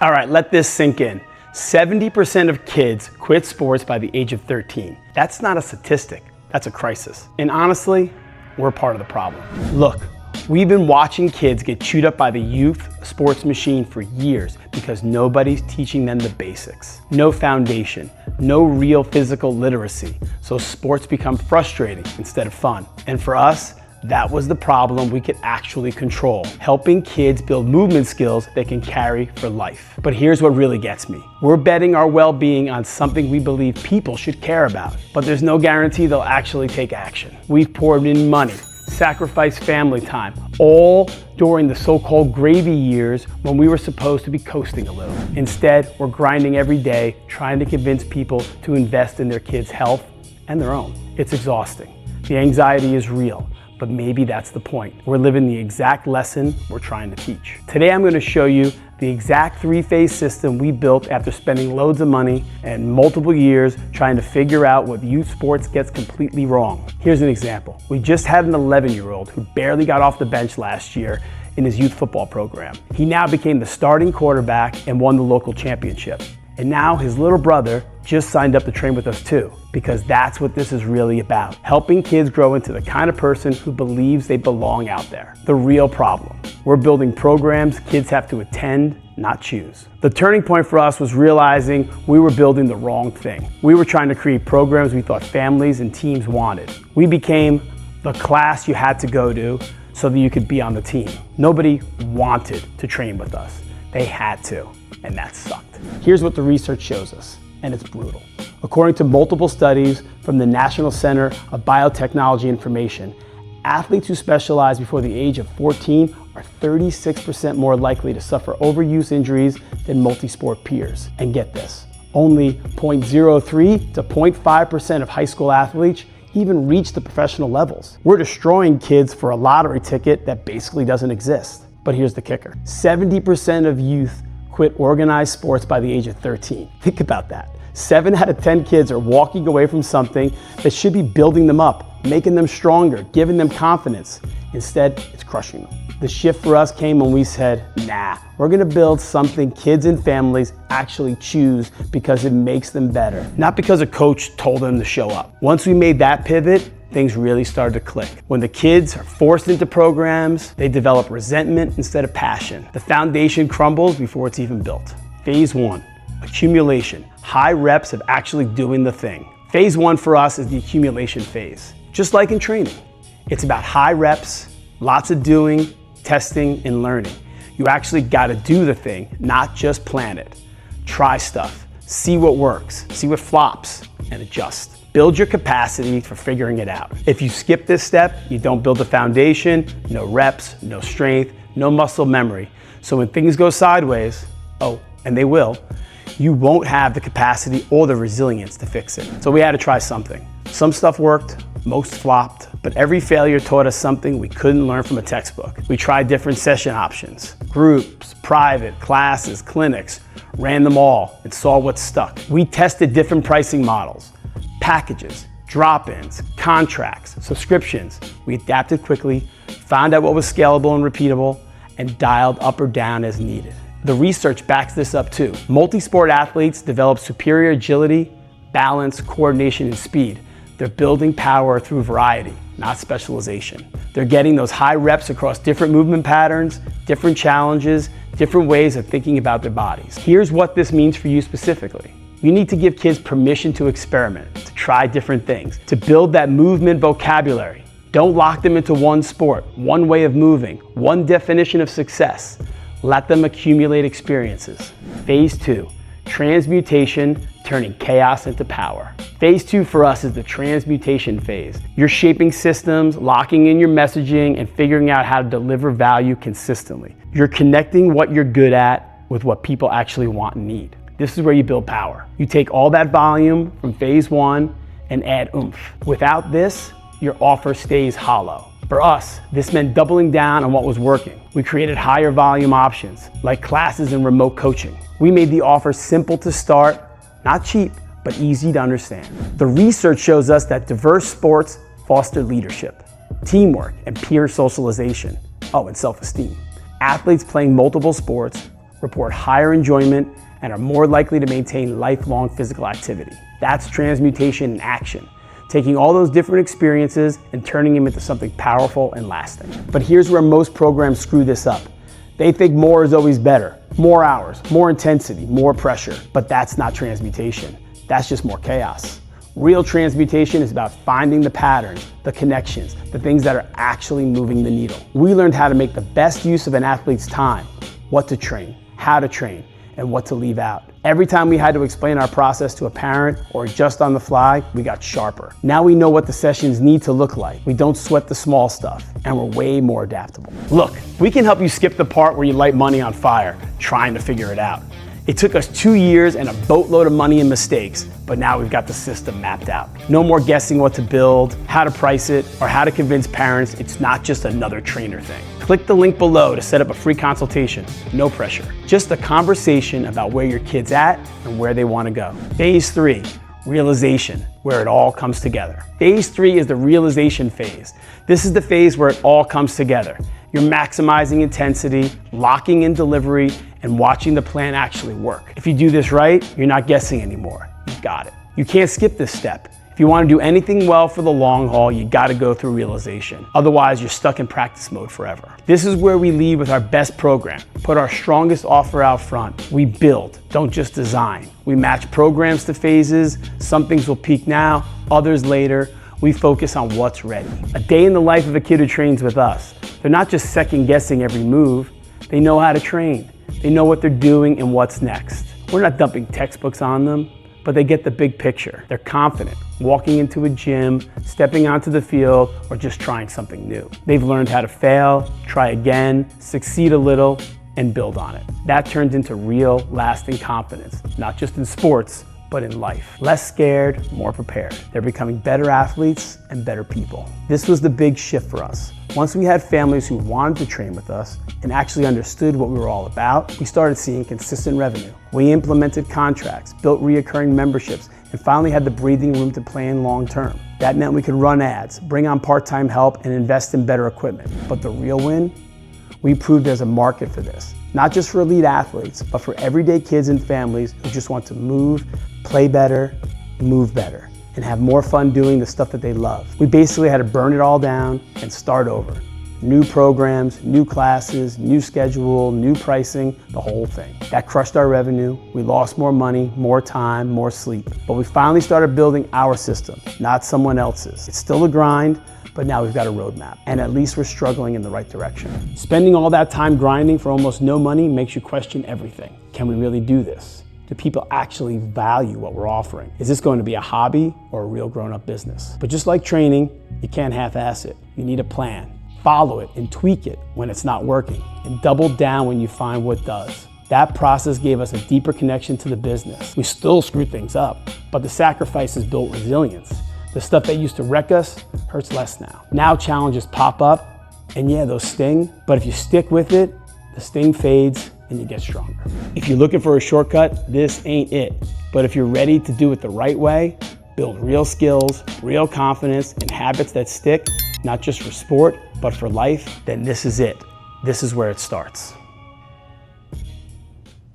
All right, let this sink in. 70% of kids quit sports by the age of 13. That's not a statistic, that's a crisis. And honestly, we're part of the problem. Look, we've been watching kids get chewed up by the youth sports machine for years because nobody's teaching them the basics. No foundation, no real physical literacy, so sports become frustrating instead of fun. And for us, that was the problem we could actually control, helping kids build movement skills they can carry for life. But here's what really gets me. We're betting our well-being on something we believe people should care about, but there's no guarantee they'll actually take action. We've poured in money, sacrificed family time, all during the so-called gravy years when we were supposed to be coasting a little. Instead, we're grinding every day, trying to convince people to invest in their kids' health and their own. It's exhausting. The anxiety is real. But maybe that's the point. We're living the exact lesson we're trying to teach. Today I'm going to show you the exact three-phase system we built after spending loads of money and multiple years trying to figure out what youth sports gets completely wrong. Here's an example. We just had an 11-year-old who barely got off the bench last year in his youth football program. He now became the starting quarterback and won the local championship. And now his little brother just signed up to train with us too, because that's what this is really about. Helping kids grow into the kind of person who believes they belong out there. The real problem. We're building programs kids have to attend, not choose. The turning point for us was realizing we were building the wrong thing. We were trying to create programs we thought families and teams wanted. We became the class you had to go to so that you could be on the team. Nobody wanted to train with us. They had to, and that sucked. Here's what the research shows us, and it's brutal. According to multiple studies from the National Center of Biotechnology Information, athletes who specialize before the age of 14 are 36% more likely to suffer overuse injuries than multi-sport peers. And get this, only 0.03 to 0.5% of high school athletes even reach the professional levels. We're destroying kids for a lottery ticket that basically doesn't exist. But here's the kicker. 70% of youth quit organized sports by the age of 13. Think about that. 7 out of 10 kids are walking away from something that should be building them up, making them stronger, giving them confidence. Instead, it's crushing them. The shift for us came when we said, nah, we're gonna build something kids and families actually choose because it makes them better, not because a coach told them to show up. Once we made that pivot, things really started to click. When the kids are forced into programs, they develop resentment instead of passion. The foundation crumbles before it's even built. Phase 1, accumulation. High reps of actually doing the thing. Phase 1 for us is the accumulation phase. Just like in training, it's about high reps, lots of doing, testing, and learning. You actually gotta do the thing, not just plan it. Try stuff, see what works, see what flops, and adjust. Build your capacity for figuring it out. If you skip this step, you don't build a foundation, no reps, no strength, no muscle memory. So when things go sideways, oh, and they will, you won't have the capacity or the resilience to fix it. So we had to try something. Some stuff worked, most flopped, but every failure taught us something we couldn't learn from a textbook. We tried different session options, groups, private, classes, clinics, ran them all and saw what stuck. We tested different pricing models, packages, drop-ins, contracts, subscriptions. We adapted quickly, found out what was scalable and repeatable, and dialed up or down as needed. The research backs this up too. Multi-sport athletes develop superior agility, balance, coordination, and speed. They're building power through variety, not specialization. They're getting those high reps across different movement patterns, different challenges, different ways of thinking about their bodies. Here's what this means for you specifically. You need to give kids permission to experiment, to try different things, to build that movement vocabulary. Don't lock them into one sport, one way of moving, one definition of success. Let them accumulate experiences. Phase 2, transmutation, turning chaos into power. Phase 2 for us is the transmutation phase. You're shaping systems, locking in your messaging, and figuring out how to deliver value consistently. You're connecting what you're good at with what people actually want and need. This is where you build power. You take all that volume from phase 1 and add oomph. Without this, your offer stays hollow. For us, this meant doubling down on what was working. We created higher volume options, like classes and remote coaching. We made the offer simple to start, not cheap, but easy to understand. The research shows us that diverse sports foster leadership, teamwork, and peer socialization. Oh, and self-esteem. Athletes playing multiple sports report higher enjoyment, and are more likely to maintain lifelong physical activity. That's transmutation in action, taking all those different experiences and turning them into something powerful and lasting. But here's where most programs screw this up. They think more is always better. More hours, more intensity, more pressure. But that's not transmutation. That's just more chaos. Real transmutation is about finding the patterns, the connections, the things that are actually moving the needle. We learned how to make the best use of an athlete's time, what to train, how to train, and what to leave out. Every time we had to explain our process to a parent or just on the fly, we got sharper. Now we know what the sessions need to look like. We don't sweat the small stuff, and we're way more adaptable. Look, we can help you skip the part where you light money on fire, trying to figure it out. It took us 2 years and a boatload of money and mistakes, but now we've got the system mapped out. No more guessing what to build, how to price it, or how to convince parents it's not just another trainer thing. Click the link below to set up a free consultation. No pressure. Just a conversation about where your kid's at and where they want to go. Phase 3, realization, where it all comes together. Phase 3 is the realization phase. This is the phase where it all comes together. You're maximizing intensity, locking in delivery, and watching the plan actually work. If you do this right, you're not guessing anymore. You've got it. You can't skip this step. If you want to do anything well for the long haul, you got to go through realization. Otherwise, you're stuck in practice mode forever. This is where we lead with our best program. Put our strongest offer out front. We build, don't just design. We match programs to phases. Some things will peak now, others later. We focus on what's ready. A day in the life of a kid who trains with us. They're not just second guessing every move. They know how to train. They know what they're doing and what's next. We're not dumping textbooks on them, but they get the big picture. They're confident, walking into a gym, stepping onto the field, or just trying something new. They've learned how to fail, try again, succeed a little, and build on it. That turns into real, lasting confidence, not just in sports, but in life. Less scared, more prepared. They're becoming better athletes and better people. This was the big shift for us. Once we had families who wanted to train with us and actually understood what we were all about, we started seeing consistent revenue. We implemented contracts, built reoccurring memberships, and finally had the breathing room to plan long term. That meant we could run ads, bring on part-time help, and invest in better equipment. But the real win? We proved there's a market for this. Not just for elite athletes, but for everyday kids and families who just want to move, play better, move better, and have more fun doing the stuff that they love. We basically had to burn it all down and start over. New programs, new classes, new schedule, new pricing, the whole thing. That crushed our revenue. We lost more money, more time, more sleep. But we finally started building our system, not someone else's. It's still a grind, but now we've got a roadmap, and at least we're struggling in the right direction. Spending all that time grinding for almost no money makes you question everything. Can we really do this? Do people actually value what we're offering? Is this going to be a hobby or a real grown-up business? But just like training, you can't half-ass it. You need a plan. Follow it and tweak it when it's not working, and double down when you find what does. That process gave us a deeper connection to the business. We still screw things up, but the sacrifices built resilience. The stuff that used to wreck us hurts less now. Now challenges pop up, and yeah, those sting, but if you stick with it, the sting fades and you get stronger. If you're looking for a shortcut, this ain't it. But if you're ready to do it the right way, build real skills, real confidence, and habits that stick, not just for sport, but for life, then this is it. This is where it starts.